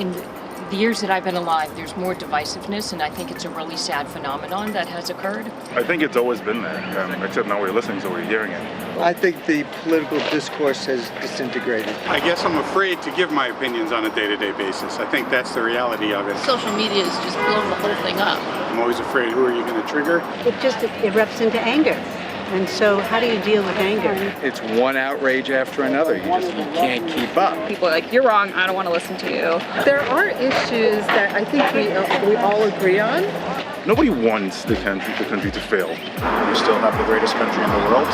in the years that I've been alive, there's more divisiveness, and I think it's a really sad phenomenon that has occurred. I think it's always been there, except now we're listening, so we're hearing it. I think the political discourse has disintegrated. I guess I'm afraid to give my opinions on a day-to-day basis. I think that's the reality of it. Social media has just blown the whole thing up. I'm always afraid, who are you going to trigger? It just erupts into anger. And so how do you deal with anger? It's one outrage after another. You can't keep up. People are like, you're wrong, I don't want to listen to you. There are issues that I think we all agree on. Nobody wants the country to fail. We still have the greatest country in the world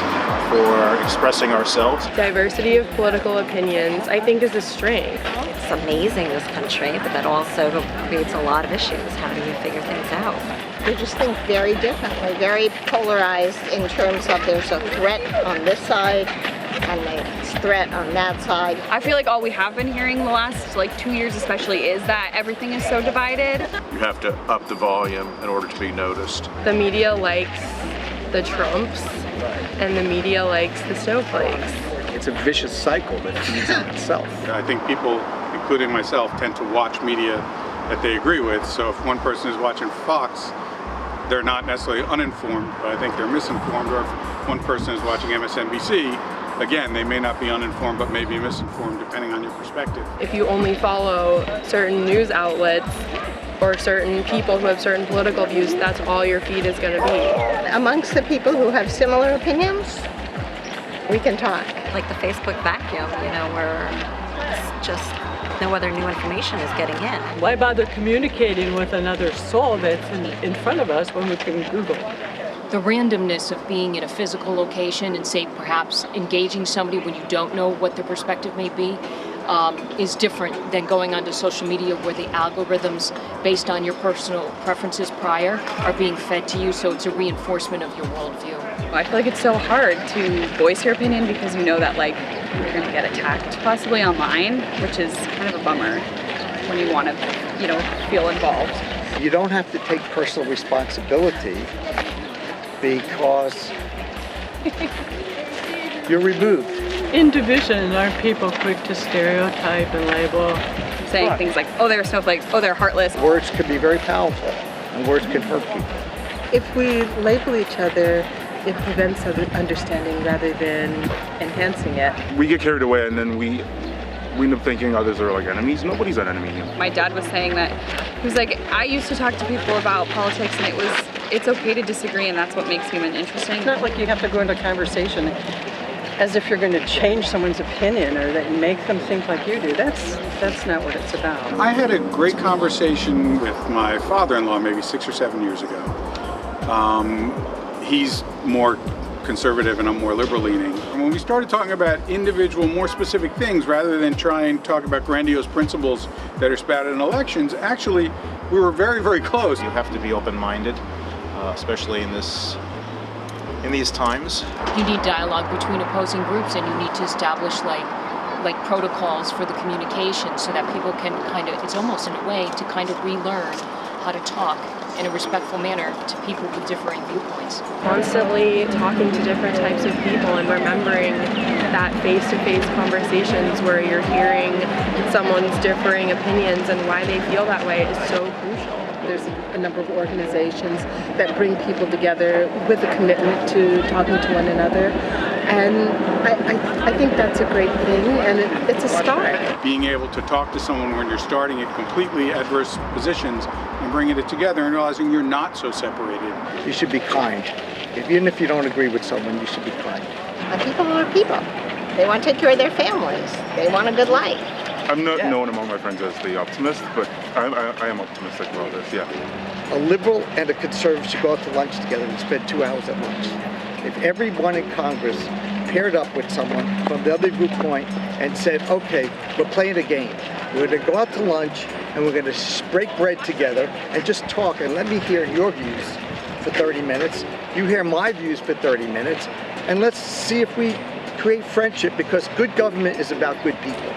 for expressing ourselves. Diversity of political opinions, I think, is a strength. It's amazing, this country, but that also creates a lot of issues. How do you figure things out? We just think very differently, very polarized in terms of there's a threat on this side and a threat on that side. I feel like all we have been hearing the last 2 years especially is that everything is so divided. You have to up the volume in order to be noticed. The media likes the Trumps, and the media likes the snowflakes. It's a vicious cycle that feeds on itself. I think people, including myself, tend to watch media that they agree with. So if one person is watching Fox, they're not necessarily uninformed, but I think they're misinformed. Or if one person is watching MSNBC, again, they may not be uninformed, but may be misinformed, depending on your perspective. If you only follow certain news outlets or certain people who have certain political views, that's all your feed is going to be. Amongst the people who have similar opinions, we can talk. Like the Facebook vacuum, where it's just no other new information is getting in. Why bother communicating with another soul that's in front of us when we can Google? The randomness of being in a physical location and, say, perhaps engaging somebody when you don't know what their perspective may be is different than going onto social media where the algorithms, based on your personal preferences prior, are being fed to you, so it's a reinforcement of your worldview. I feel like it's so hard to voice your opinion because you know that you're going to get attacked possibly online, which is kind of a bummer when you want to, feel involved. You don't have to take personal responsibility because you're removed. In division, aren't people quick to stereotype and label? Saying things like, oh, they're snowflakes, oh, they're heartless. Words can be very powerful, and words can hurt people. If we label each other, it prevents understanding rather than enhancing it. We get carried away, and then we end up thinking others are like enemies. Nobody's an enemy. My dad was saying that, he was like, I used to talk to people about politics, and it's okay to disagree, and that's what makes human interesting. It's not like you have to go into a conversation as if you're going to change someone's opinion or that make them think like you do. That's not what it's about. I had a great conversation with my father-in-law maybe 6 or 7 years ago. He's more conservative and I'm more liberal-leaning. And when we started talking about individual, more specific things, rather than try and talk about grandiose principles that are spouted in elections, actually, we were very, very close. You have to be open-minded, especially in these times. You need dialogue between opposing groups, and you need to establish like protocols for the communication so that people can it's almost in a way to kind of relearn how to talk in a respectful manner to people with differing viewpoints. Constantly talking to different types of people and remembering that face-to-face conversations where you're hearing someone's differing opinions and why they feel that way is so crucial. There's a number of organizations that bring people together with a commitment to talking to one another. And I think that's a great thing, and it's a start. Being able to talk to someone when you're starting at completely adverse positions and bringing it together and realizing you're not so separated. You should be kind. Even if you don't agree with someone, you should be kind. People are people. They want to take care of their families. They want a good life. I'm not known among my friends as the optimist, but I am optimistic about this, yeah. A liberal and a conservative should go out to lunch together and spend 2 hours at lunch. If everyone in Congress paired up with someone from the other viewpoint and said, okay, we're playing a game. We're going to go out to lunch and we're going to break bread together and just talk and let me hear your views for 30 minutes. You hear my views for 30 minutes. And let's see if we create friendship, because good government is about good people.